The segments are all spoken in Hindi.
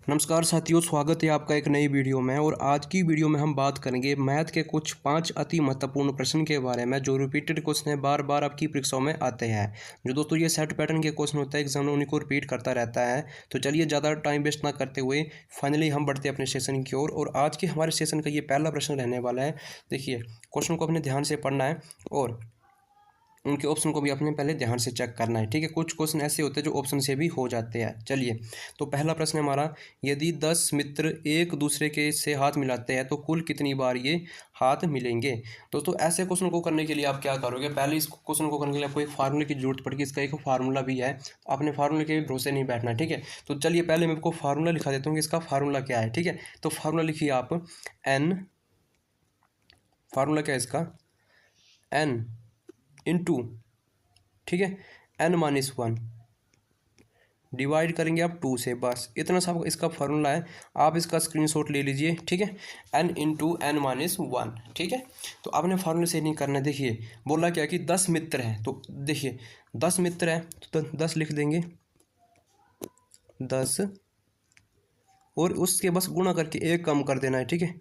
नमस्कार साथियों, स्वागत है आपका एक नई वीडियो में। और आज की वीडियो में हम बात करेंगे मैथ के कुछ 5 अति महत्वपूर्ण प्रश्न के बारे में जो रिपीटेड क्वेश्चन है, बार बार आपकी परीक्षाओं में आते हैं। जो दोस्तों ये सेट पैटर्न के क्वेश्चन होता है, एग्जाम में उन्हीं को रिपीट करता रहता है। तो चलिए ज़्यादा टाइम वेस्ट ना करते हुए फाइनली हम बढ़ते हैं अपने सेशन की ओर। और आज के हमारे सेशन का ये पहला प्रश्न रहने वाला है। देखिए, क्वेश्चन को अपने ध्यान से पढ़ना है और उनके ऑप्शन को भी अपने पहले ध्यान से चेक करना है, ठीक है। कुछ क्वेश्चन ऐसे होते हैं जो ऑप्शन से भी हो जाते हैं। चलिए, तो पहला प्रश्न है हमारा, यदि 10 मित्र एक दूसरे के से हाथ मिलाते हैं तो कुल कितनी बार ये हाथ मिलेंगे। दोस्तों ऐसे क्वेश्चन को करने के लिए आप क्या करोगे, पहले इस क्वेश्चन को करने के लिए आपको एक फार्मूले की जरूरत पड़ेगी। इसका एक फार्मूला भी है, आपने फार्मूले के भरोसे नहीं बैठना, ठीक है। तो चलिए पहले मैं आपको फार्मूला लिखा देता हूँ कि इसका फार्मूला क्या है, ठीक है। तो फार्मूला लिखिए आप, एन, फार्मूला क्या है इसका, एन इंटू, ठीक है, n-1 डिवाइड करेंगे आप 2 से, बस इतना सा इसका फार्मूला है। आप इसका स्क्रीनशॉट ले लीजिए, ठीक है। n इंटू n-1, ठीक है। तो आपने फार्मूले से नहीं करना है। देखिए बोला क्या कि 10 मित्र हैं, तो देखिए 10 मित्र हैं तो 10 लिख देंगे, 10 और उसके बस गुणा करके एक कम कर देना है, ठीक है।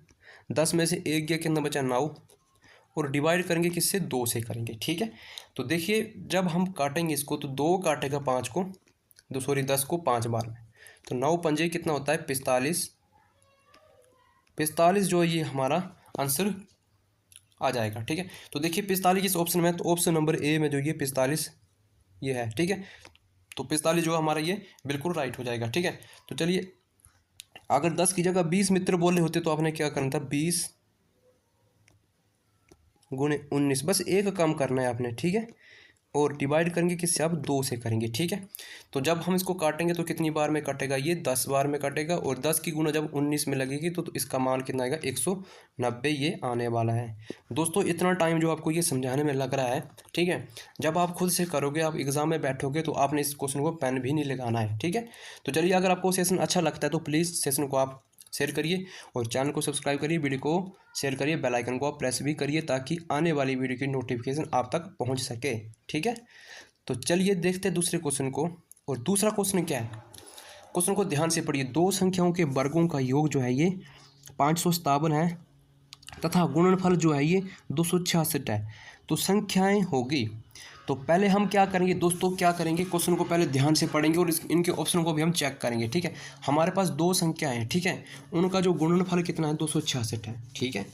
10 में से एक गया, कितना बचा, 9, और डिवाइड करेंगे किससे, 2 से करेंगे, ठीक है। तो देखिए जब हम काटेंगे इसको तो 2 काटेगा 5 को, 10 को 5 बार में, तो 9 पंजे कितना होता है, 45। 45 जो ये हमारा आंसर आ जाएगा, ठीक है। तो देखिए 45 किस ऑप्शन में है, तो ऑप्शन नंबर ए में जो ये 45 ये है, ठीक है। तो 45 जो हमारा ये बिल्कुल राइट हो जाएगा, ठीक है। तो चलिए, अगर 10 की जगह 20 मित्र बोले होते तो आपने क्या करना था, 20 गुणे 19, बस एक कम करना है आपने, ठीक है। और डिवाइड करेंगे किससे, आप 2 से करेंगे, ठीक है। तो जब हम इसको काटेंगे तो कितनी बार में कटेगा, ये 10 बार में कटेगा। और 10 की गुना जब 19 में लगेगी तो इसका मान कितना आएगा, 190 ये आने वाला है। दोस्तों इतना टाइम जो आपको ये समझाने में लग रहा है, ठीक है, जब आप खुद से करोगे, आप एग्जाम में बैठोगे तो आपने इस क्वेश्चन को पेन भी नहीं लगाना है, ठीक है। तो चलिए, अगर आपको सेशन अच्छा लगता है तो प्लीज़ सेशन को आप शेयर करिए और चैनल को सब्सक्राइब करिए, वीडियो को शेयर करिए, बेल आइकन को आप प्रेस भी करिए ताकि आने वाली वीडियो की नोटिफिकेशन आप तक पहुंच सके, ठीक है। तो चलिए देखते हैं दूसरे क्वेश्चन को। और दूसरा क्वेश्चन क्या है, क्वेश्चन को ध्यान से पढ़िए। दो संख्याओं के वर्गों का योग जो है ये 557 है तथा गुणनफल जो है ये 266 है। तो संख्याएं होगी, तो पहले हम क्या करेंगे दोस्तों, क्या करेंगे, क्वेश्चन को पहले ध्यान से पढ़ेंगे और इनके ऑप्शन को भी हम चेक करेंगे, ठीक है। हमारे पास दो संख्याएं हैं, ठीक है, उनका जो गुणनफल कितना है, 266 है, ठीक है।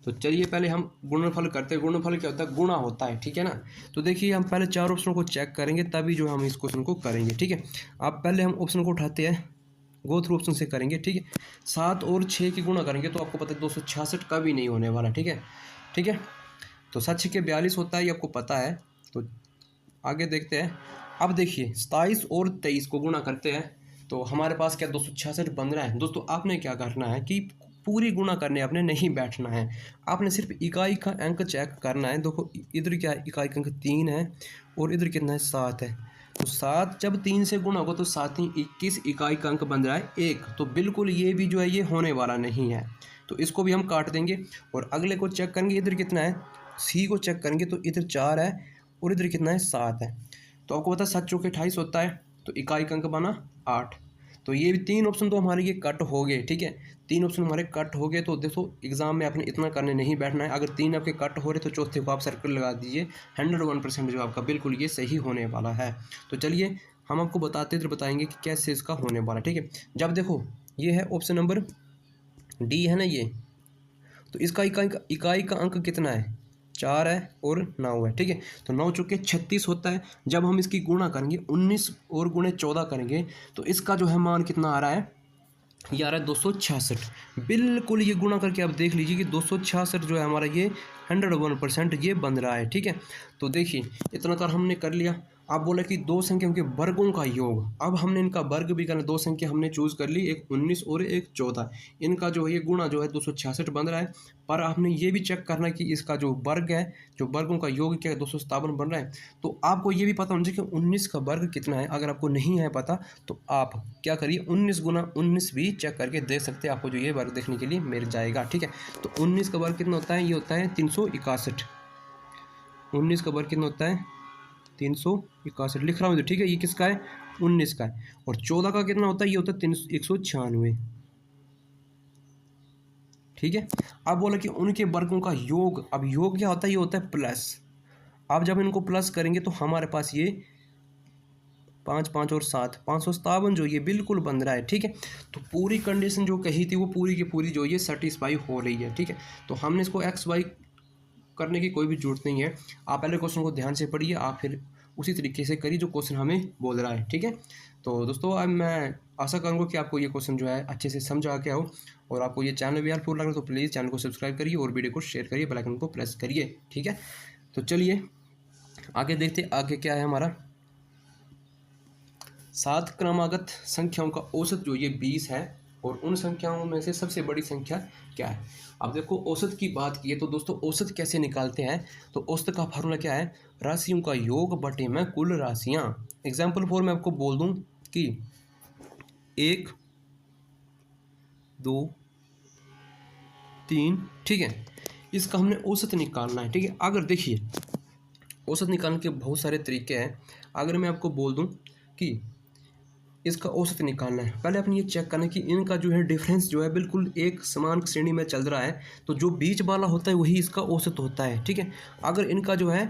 तो चलिए पहले हम गुणनफल करते हैं। गुणनफल क्या होता है, गुणा होता है, ठीक है ना। तो देखिए हम पहले चार ऑप्शनों को चेक करेंगे तभी जो हम इस क्वेश्चन को करेंगे, ठीक है। आप पहले हम ऑप्शन को उठाते हैं, गो थ्रू ऑप्शन से करेंगे, ठीक है। 7 और 6 की गुणा करेंगे तो आपको पता है 266 कभी नहीं होने वाला, ठीक है, ठीक है। तो 7 6 के 42 होता है, ये आपको पता है। तो आगे देखते हैं। अब देखिए 27 और 23 को गुणा करते हैं तो हमारे पास क्या 266 बन रहा है। दोस्तों आपने क्या करना है कि पूरी गुणा करने आपने नहीं बैठना है, आपने सिर्फ इकाई का अंक चेक करना है। देखो इधर क्या है, इकाई का अंक 3 है और इधर कितना है, 7 है। तो 7 जब 3 से गुणा होगा तो 7 ही 21, इकाई का अंक बन रहा है 1। तो बिल्कुल ये भी जो है ये होने वाला नहीं है, तो इसको भी हम काट देंगे। और अगले को चेक करेंगे, इधर कितना है, सी को चेक करेंगे तो इधर 4 है और इधर कितना है, 7 है। तो आपको पता है 7 चौके 28 होता है, तो इकाई का अंक बना 8। तो ये भी 3 ऑप्शन तो हमारे ये कट हो गए, ठीक है। 3 ऑप्शन हमारे कट हो गए। तो देखो एग्जाम में आपने इतना करने नहीं बैठना है। अगर 3 आपके कट हो रहे तो चौथे को आप सर्कल लगा दीजिए। 101% जो आपका बिल्कुल ये सही होने वाला है। तो चलिए हम आपको बताएंगे कि कैसे इसका होने वाला, ठीक है। जब देखो ये है ऑप्शन नंबर डी है ना ये, तो इसका इकाई का अंक कितना है, 4 है और 9 है, ठीक है। तो 9 चौके 36 होता है। जब हम इसकी गुणा करेंगे 19 और गुणे 14 करेंगे तो इसका जो है मान कितना आ रहा है, ये आ रहा है 266। बिल्कुल ये गुणा करके आप देख लीजिए कि 266 जो है हमारा ये 101% ये बन रहा है, ठीक है। तो देखिए इतना कर हमने कर लिया। आप बोला कि दो संख्याओं के वर्गों का योग, अब हमने इनका वर्ग भी करना। दो संख्या हमने चूज कर ली, एक 19 और एक 14। इनका जो है ये गुणा जो है 266 बन रहा है। पर आपने ये भी चेक करना कि इसका जो वर्ग है, जो वर्गों का योग क्या है, 257 बन रहा है। तो आपको ये भी पता होना चाहिए कि 19 का वर्ग कितना है। अगर आपको नहीं है पता तो आप क्या करिए, 19 गुना 19 भी चेक करके देख सकते हैं, आपको जो ये वर्ग देखने के लिए मिल जाएगा, ठीक है। तो 19 का वर्ग कितना होता है, ये होता है 361। 19 का वर्ग कितना होता है, 361 लिख रहा हूँ, ठीक है। ये किसका है, 19 का है, और 14 का कितना होता है, ये होता है 196। ठीक है। अब बोला कि उनके वर्गों का योग, अब योग क्या होता है, ये होता है प्लस। अब जब इनको प्लस करेंगे तो हमारे पास ये 5 5 और 7 557 जो ये बिल्कुल बन रहा है। ठीक है। तो पूरी कंडीशन जो कही थी वो पूरी की पूरी जो ये सेटिस्फाई हो रही है। ठीक है। तो हमने इसको एक्स वाई करने की कोई भी जरूरत नहीं है। आप पहले क्वेश्चन को ध्यान से पढ़िए, आप फिर उसी तरीके से करिए जो क्वेश्चन हमें बोल रहा है। ठीक है। तो दोस्तों अब मैं आशा करूँगा कि आपको ये क्वेश्चन जो है अच्छे से समझ आ गया हो, और आपको ये चैनल भी हेल्पफुल लग रहा है तो प्लीज़ चैनल को सब्सक्राइब करिए और वीडियो को शेयर करिए, बेल आइकन को प्रेस करिए। ठीक है। तो चलिए आगे देखते आगे क्या है हमारा। 7 क्रमागत संख्याओं का औसत जो ये 20 है, और उन संख्याओं में से सबसे बड़ी संख्या क्या है। अब देखो औसत की बात की है तो दोस्तों औसत कैसे निकालते हैं, तो औसत का फार्मूला क्या है, राशियों का योग बटे में कुल राशियां। एग्जाम्पल फॉर मैं आपको बोल दूं कि 1 2 3, ठीक है, इसका हमने औसत निकालना है। ठीक है। अगर देखिए औसत निकालने के बहुत सारे तरीके हैं। अगर मैं आपको बोल दूं कि इसका औसत निकालना है, पहले अपने ये चेक करना है कि इनका जो है डिफरेंस जो है बिल्कुल एक समान श्रेणी में चल रहा है, तो जो बीच वाला होता है वही इसका औसत होता है। ठीक है। अगर इनका जो है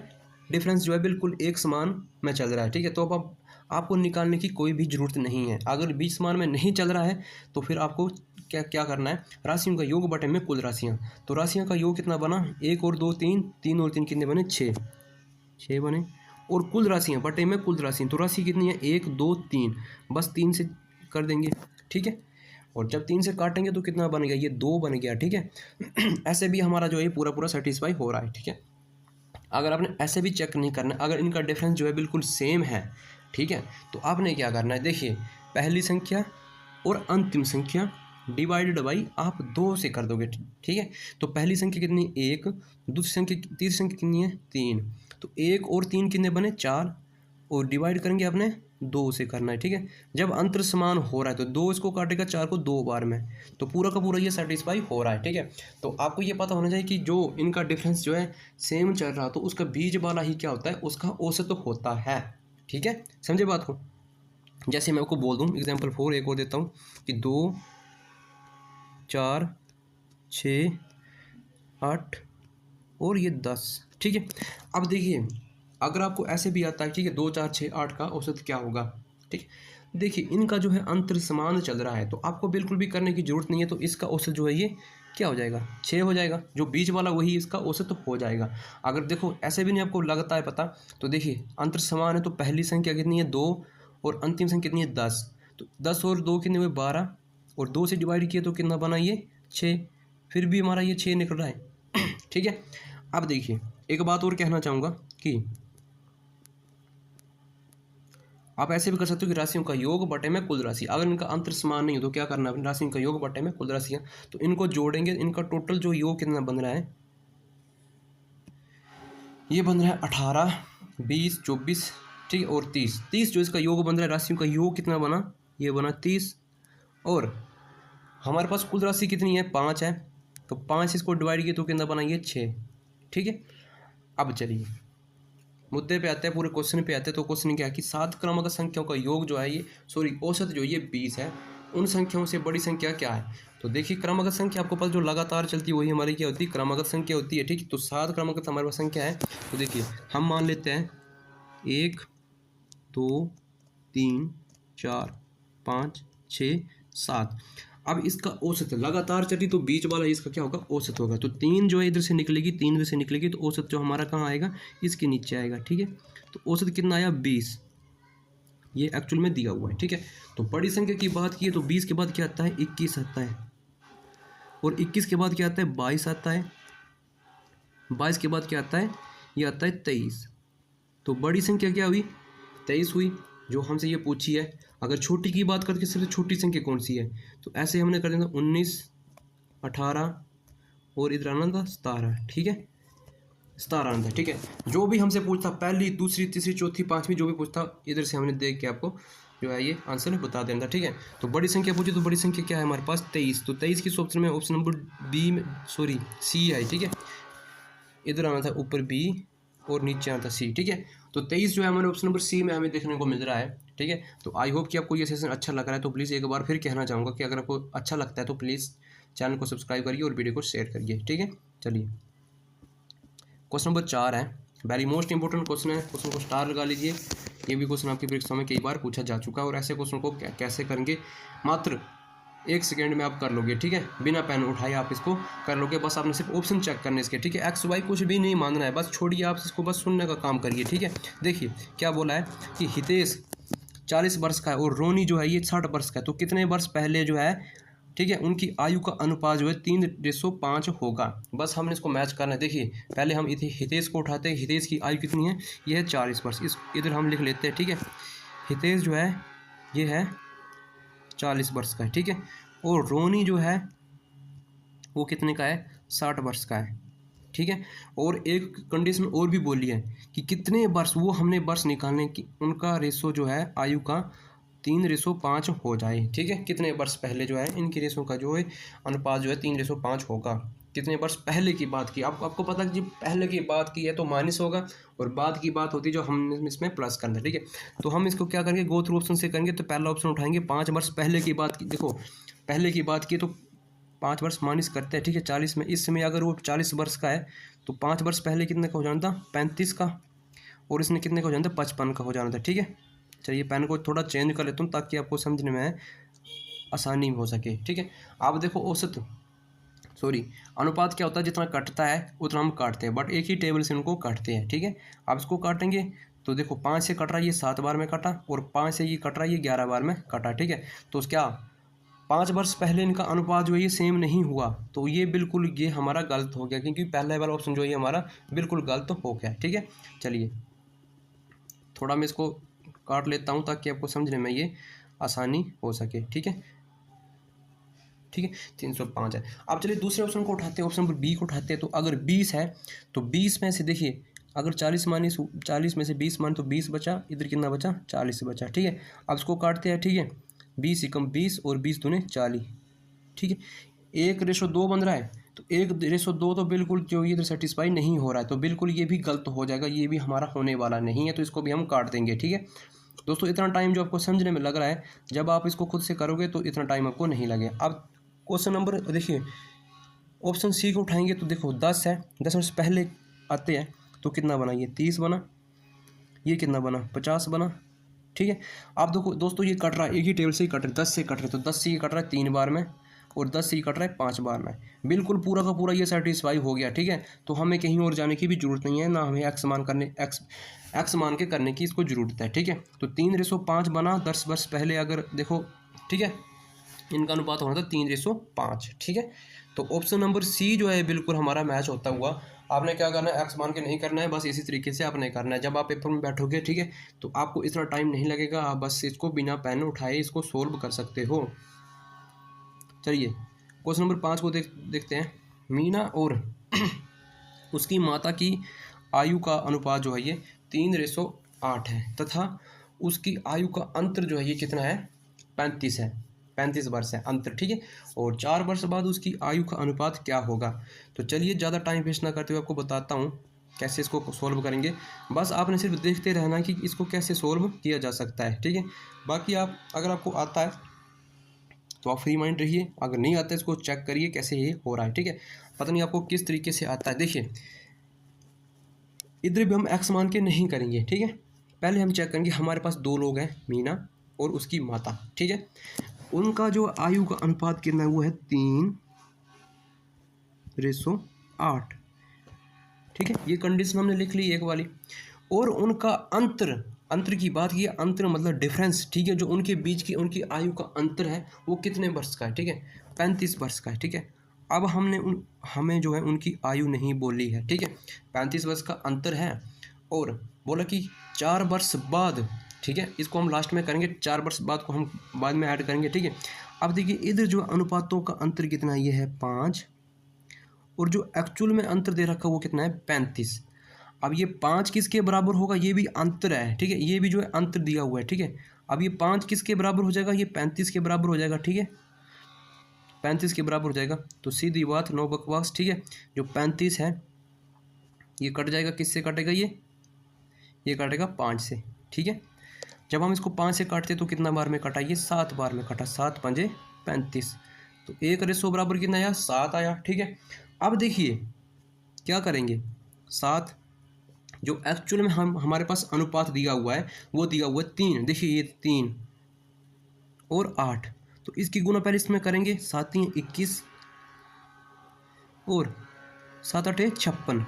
डिफरेंस जो है बिल्कुल एक समान में चल रहा है, ठीक है, तो अब आपको निकालने की कोई भी ज़रूरत नहीं है। अगर बीच समान में नहीं चल रहा है तो फिर आपको क्या क्या करना है, राशियों का योग बटे में कुल राशियाँ। तो राशियों का योग कितना बना, 1 और 2 3, 3 और 3 कितने बने, 6 बने, और कुल राशियाँ बटे में कुल राशियाँ, तो राशि कितनी है, 1 2 3, बस 3 से कर देंगे। ठीक है। और जब 3 से काटेंगे तो कितना बन गया, ये 2 बन गया। ठीक है। ऐसे भी हमारा जो है पूरा पूरा सेटिस्फाई हो रहा है। ठीक है। अगर आपने ऐसे भी चेक नहीं करना, अगर इनका डिफरेंस जो है बिल्कुल सेम है, ठीक है, तो आपने क्या करना है, देखिए पहली संख्या और अंतिम संख्या डिवाइडेड बाई आप 2 से कर दोगे। ठीक है। तो पहली संख्या कितनी, 1, दूसरी संख्या तीसरी संख्या कितनी है, 3, तो 1 और 3 कितने बने, 4, और डिवाइड करेंगे आपने 2 से करना है। ठीक है। जब अंतर समान हो रहा है तो 2 इसको काटेगा 4 को 2 बार में, तो पूरा का पूरा ये सेटिस्फाई हो रहा है। ठीक है। तो आपको ये पता होना चाहिए कि जो इनका डिफरेंस जो है सेम चल रहा तो उसका बीच वाला ही क्या होता है, उसका औसत तो होता है। ठीक है। समझे बात को। जैसे मैं आपको बोल दूँ एग्जाम्पल 4 एक और देता हूँ कि 2 4 6 8 और ये 10। ठीक है। अब देखिए अगर आपको ऐसे भी आता है, ठीक है, 2 4 6 8 का औसत क्या होगा। ठीक, देखिए इनका जो है अंतर समान चल रहा है तो आपको बिल्कुल भी करने की जरूरत नहीं है, तो इसका औसत जो है ये क्या हो जाएगा, 6 हो जाएगा, जो बीच वाला वही इसका औसत हो जाएगा। अगर देखो ऐसे भी नहीं आपको लगता है पता, तो देखिए अंतर समान है तो पहली संख्या कितनी है, 2, और अंतिम संख्या कितनी है, 10, तो 10 और 2 कितने हुए, 12, और 2 से डिवाइड किया तो कितना बना, ये 6, फिर भी हमारा ये 6 निकल रहा है। ठीक है। अब देखिए एक बात और कहना चाहूँगा कि आप ऐसे भी कर सकते हो कि राशियों का योग बटे में कुल राशि, अगर इनका अंतर समान नहीं हो तो क्या करना है, राशियों का योग बटे में कुल राशियाँ, तो इनको जोड़ेंगे, इनका टोटल जो योग कितना बन रहा है, ये बन रहा है 18 20 24, ठीक है, और 30 जो इसका योग बन रहा है, राशियों का योग कितना बना, ये बना 30, और हमारे पास कुल राशि कितनी है, 5 है, तो 5 इसको डिवाइड किया तो कितना बना, ये 6। ठीक है। अब चलिए मुद्दे पे आते हैं, पूरे क्वेश्चन पे आते हैं। तो क्वेश्चन क्या है कि 7 क्रमागत संख्याओं का योग जो है ये औसत जो ये 20 है, उन संख्याओं से बड़ी संख्या क्या है। तो देखिए क्रमागत संख्या आपको पता जो लगातार चलती है वही हमारी क्या होती है, क्रमागत संख्या होती है। ठीक, तो 7 क्रमागत हमारे पास संख्या है। तो देखिए हम मान लेते हैं 1 2 3 4 5 6 7। अब इसका औसत लगातार चली तो बीच वाला इसका क्या होगा, औसत होगा। तो 3 जो है इधर से निकलेगी, 3 इधर से निकलेगी, तो औसत जो हमारा कहाँ आएगा, इसके नीचे आएगा। ठीक है। तो औसत कितना आया, 20, ये एक्चुअल में दिया हुआ है। ठीक है। तो बड़ी संख्या की बात की है तो 20 के बाद क्या आता है, 21 आता है, और 21 के बाद क्या आता है, 22 आता है, 22 के बाद क्या आता है, ये आता है 23। तो बड़ी संख्या क्या हुई, 23 हुई, जो हमसे ये पूछी है। अगर छोटी की बात करके सबसे छोटी संख्या कौन सी है, तो ऐसे हमने कर देना 19 18 और इधर आना था 17। ठीक है, 17 आना था। ठीक है। जो भी हमसे पूछता, पहली दूसरी तीसरी चौथी पाँचवीं जो भी पूछता, इधर से हमने देख के आपको जो है ये आंसर बता देना था। ठीक है। तो बड़ी संख्या पूछी तो बड़ी संख्या क्या है हमारे पास, 23। तो 23 किस ऑप्शन में, ऑप्शन नंबर बी में, सी है। ठीक है। इधर आना था ऊपर बी और नीचे आना था सी। ठीक है। तो 23 जो है हमारे ऑप्शन नंबर सी में हमें देखने को मिल रहा है। ठीक है, तो आई होप कि आपको ये सेशन अच्छा लग रहा है। तो प्लीज़ एक बार फिर कहना चाहूँगा कि अगर आपको अच्छा लगता है तो प्लीज़ चैनल को सब्सक्राइब करिए और वीडियो को शेयर करिए। ठीक है, चलिए क्वेश्चन नंबर 4 है, वेरी मोस्ट इंपॉर्टेंट क्वेश्चन है, क्वेश्चन को स्टार लगा लीजिए। ये भी क्वेश्चन आपकी परीक्षा में कई बार पूछा जा चुका है और ऐसे क्वेश्चन को कैसे करेंगे मात्र 1 सेकेंड में आप कर लोगे। ठीक है, बिना पेन उठाए आप इसको कर लोगे। बस आपने सिर्फ ऑप्शन चेक करने इसके। ठीक है, एक्स वाई कुछ भी नहीं मानना है, बस छोड़िए, आप इसको बस सुनने का काम करिए। ठीक है, देखिए क्या बोला है कि हितेश 40 वर्ष का है और रोनी जो है ये 60 वर्ष का है। तो कितने वर्ष पहले जो है, ठीक है, उनकी आयु का अनुपात जो है 3:5 होगा। बस हमने इसको मैच करना है। देखिए पहले हम हितेश को उठाते हैं। हितेश की आयु कितनी है, ये है 40 वर्ष। इस इधर हम लिख लेते हैं। ठीक है, हितेश जो है ये है 40 वर्ष का है। ठीक है, और रोनी जो है वो कितने का है, 60 वर्ष का है। ठीक है, और एक कंडीशन और भी बोली है कि कितने वर्ष, वो हमने वर्ष निकालने की, उनका रेशो जो है आयु का 3:5 हो जाए। ठीक है, कितने वर्ष पहले जो है इनकी रेशो का जो है अनुपात जो है 3:5 होगा। कितने वर्ष पहले की बात की, आपको पता है कि पहले की बात की है तो माइनस होगा और बाद की बात होती है जो हम इसमें प्लस करना है। ठीक है, तो हम इसको क्या करेंगे, गो थ्रू ऑप्शन से करेंगे। तो पहला ऑप्शन उठाएंगे, 5 वर्ष पहले की बात की। देखो पहले की बात की तो 5 वर्ष माइनस करते हैं। ठीक है, 40 में, इस समय अगर वो 40 वर्ष का है तो 5 वर्ष पहले कितने का हो जाना था, 35 का, और इसने कितने का हो जाना था, 55 का हो जाना था। ठीक है, चलिए पेन को थोड़ा चेंज कर लेता हूँ ताकि आपको समझने में आसानी हो सके। ठीक है, आप देखो औसत अनुपात क्या होता है, जितना कटता है उतना हम काटते हैं, बट एक ही टेबल से उनको काटते हैं। ठीक है, आप इसको काटेंगे तो देखो 5 से कट रहा है ये 7 बार में कटा, और 5 से ये कट रहा है ये 11 बार में कटा। ठीक है, तो क्या 5 वर्ष पहले इनका अनुपात जो है ये सेम नहीं हुआ, तो ये बिल्कुल ये हमारा गलत हो गया, क्योंकि पहला वाला ऑप्शन जो है हमारा बिल्कुल गलत हो गया। ठीक है, चलिए थोड़ा मैं इसको काट लेता हूँ ताकि आपको समझने में ये आसानी हो सके। ठीक है, ठीक है, 305 है। अब चलिए दूसरे ऑप्शन को उठाते हैं, ऑप्शन नंबर बी को उठाते हैं। तो अगर 20 है तो 20 में से देखिए, अगर 40 में से 20 मान तो 20 बचा, इधर कितना बचा, 40 बचा। ठीक है, अब इसको काटते हैं। ठीक है, 20 एकम 20 और 20 दूने 40। ठीक है, 1:2 बन रहा है, तो 1:2 तो बिल्कुल जो इधर सेटिस्फाई नहीं हो रहा है, तो बिल्कुल ये भी गलत हो जाएगा, ये भी हमारा होने वाला नहीं है, तो इसको भी हम काट देंगे। ठीक है दोस्तों, इतना टाइम जो आपको समझने में लग रहा है, जब आप इसको खुद से करोगे तो इतना टाइम आपको नहीं लगेगा। अब क्वेश्चन नंबर देखिए, ऑप्शन सी को उठाएंगे तो देखो 10 है, 10 वर्ष पहले आते हैं तो कितना बना, ये 30 बना, ये कितना बना, 50 बना। ठीक है, आप देखो दोस्तों ये कट रहा है, एक ही टेबल से ही कट रहा है, 10 से कट रहा है, तो 10 से ये कट रहा है 3 बार में, और 10 से ये कट रहा है 5 बार में। बिल्कुल पूरा का पूरा ये सेटिस्फाई हो गया। ठीक है, तो हमें कहीं और जाने की भी जरूरत नहीं है, ना हमें एक्स मान के करने की इसको ज़रूरत है। ठीक है, तो 3:5 बना 10 वर्ष पहले, अगर देखो। ठीक है, इनका अनुपात होना था 3:5। ठीक है, तो ऑप्शन नंबर सी जो है बिल्कुल हमारा मैच होता हुआ। आपने क्या करना है, एक्स मान के नहीं करना है, बस इसी तरीके से आपने करना है। जब आप पेपर में बैठोगे, ठीक है, तो आपको इतना टाइम नहीं लगेगा, आप बस इसको बिना पेन उठाए इसको सोल्व कर सकते हो। चलिए क्वेश्चन नंबर 5 को देखते हैं। मीना और उसकी माता की आयु का अनुपात जो है ये 3:8 है, तथा उसकी आयु का अंतर जो है ये कितना है, 35 है, 35 वर्ष है अंतर। ठीक है, और 4 वर्ष बाद उसकी आयु का अनुपात क्या होगा। तो चलिए ज़्यादा टाइम वेस्ट ना करते हुए आपको बताता हूँ कैसे इसको सोल्व करेंगे। बस आपने सिर्फ देखते रहना कि इसको कैसे सोल्व किया जा सकता है। ठीक है, बाकी आप अगर आपको आता है तो आप फ्री माइंड रहिए, अगर नहीं आता है इसको चेक करिए कैसे ये हो रहा है। ठीक है, पता नहीं आपको किस तरीके से आता है। देखिए इधर भी हम एक्स मान के नहीं करेंगे। ठीक है, पहले हम चेक करेंगे, हमारे पास 2 लोग हैं, मीना और उसकी माता। ठीक है, उनका जो आयु का अनुपात कितना है वो है 3:8। ठीक है, ये कंडीशन हमने लिख ली एक वाली। और उनका अंतर की बात की, अंतर मतलब डिफरेंस। ठीक है, जो उनके बीच की उनकी आयु का अंतर है वो कितने वर्ष का है, ठीक है, 35 वर्ष का है। ठीक है, अब हमें जो है उनकी आयु नहीं बोली है। ठीक है, 35 वर्ष का अंतर है, और बोला कि 4 वर्ष बाद, ठीक है, इसको हम लास्ट में करेंगे, 4 वर्ष बाद को हम बाद में ऐड करेंगे। ठीक है, अब देखिए इधर जो अनुपातों का अंतर कितना है, ये है 5, और जो एक्चुअल में अंतर दे रखा है वो कितना है, 35। अब ये 5 किसके बराबर होगा, ये भी अंतर है। ठीक है, ये भी जो है अंतर दिया हुआ है। ठीक है, अब ये 5 किसके बराबर हो जाएगा, ये 35 के बराबर हो जाएगा। ठीक है, 35 के बराबर हो जाएगा, तो सीधी बात, नो बकवास। ठीक है, जो 35 है ये कट जाएगा, किससे कटेगा, ये ये काटेगा 5 से, ठीक है। जब हम इसको 5 से काटते तो कितना बार में कटा, ये 7 बार में कटा, 7 पंजे 35, तो 1 बराबर कितना आया, 7 आया, ठीक है। अब देखिए क्या करेंगे, 7 जो एक्चुअल में हमारे पास अनुपात दिया हुआ है वो दिया हुआ है 3, देखिए ये 3 और 8, तो इसकी गुना पहले इसमें करेंगे, 7 3 21 और 7 8 56,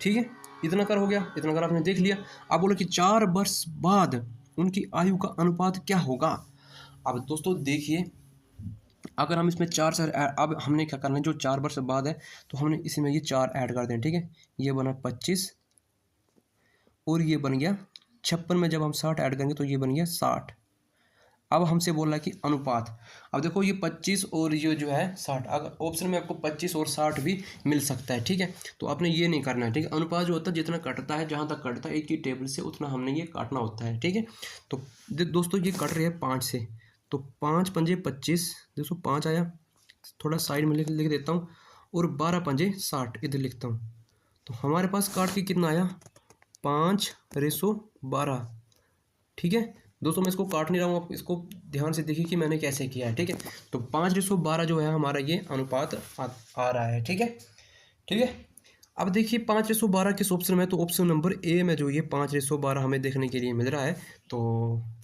ठीक है। इतना कर हो गया, इतना कर आपने देख लिया। अब बोलो कि 4 वर्ष बाद उनकी आयु का अनुपात क्या होगा। अब दोस्तों देखिए, अगर हम इसमें 4 अब हमने क्या करना है, जो 4 वर्ष बाद है तो हमने इसमें ये 4 ऐड कर दें, ठीक है। ये बना 25 और ये बन गया 56 में जब हम 60 ऐड करेंगे तो ये बन गया 60। अब हमसे बोल रहा है कि अनुपात, अब देखो ये 25 और ये जो है 60, अगर ऑप्शन में आपको 25 और 60 भी मिल सकता है, ठीक है। तो आपने ये नहीं करना है, ठीक है। अनुपात जो होता है जितना कटता है, जहाँ तक कटता है एक ही टेबल से उतना हमने ये काटना होता है, ठीक है। तो दोस्तों ये कट रहे हैं 5 से, तो 5 पंजे 25, दोस्तों 5 आया, थोड़ा साइड में लिख देता हूँ, और 12 पंजे 60 इधर लिखता हूँ। तो हमारे पास काट के कितना आया, 5:12, ठीक है। दोस्तों मैं इसको काट नहीं रहा हूँ, आप इसको ध्यान से देखिए कि मैंने कैसे किया है, ठीक है। तो 5:12 जो है हमारा ये अनुपात आ रहा है, ठीक है, ठीक है। अब देखिए 5:12 किस ऑप्शन में है, तो ऑप्शन नंबर ए में जो ये 5:12 हमें देखने के लिए मिल रहा है, तो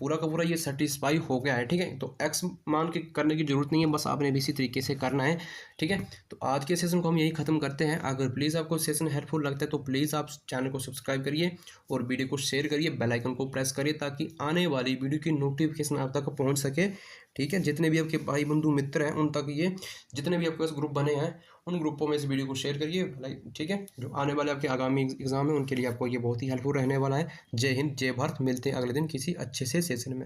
पूरा का पूरा ये सेटिस्फाई हो गया है, ठीक है। तो एक्स मान के करने की जरूरत नहीं है, बस आपने भी इसी तरीके से करना है, ठीक है। तो आज के सेशन को हम यही ख़त्म करते हैं। अगर प्लीज़ आपको सेशन हेल्पफुल लगता है तो प्लीज़ आप चैनल को सब्सक्राइब करिए और वीडियो को शेयर करिए, बेल आइकन को प्रेस करिए ताकि आने वाली वीडियो की नोटिफिकेशन आप तक पहुँच सके, ठीक है। जितने भी आपके भाई बंधु मित्र हैं उन तक ये, जितने भी आपके पास ग्रुप बने हैं उन ग्रुपों में इस वीडियो को शेयर करिए, ठीक है। जो आने वाले आपके आगामी एग्जाम है उनके लिए आपको ये बहुत ही हेल्पफुल रहने वाला है। जय हिंद, जय भारत। मिलते हैं अगले दिन किसी अच्छे से सेशन में।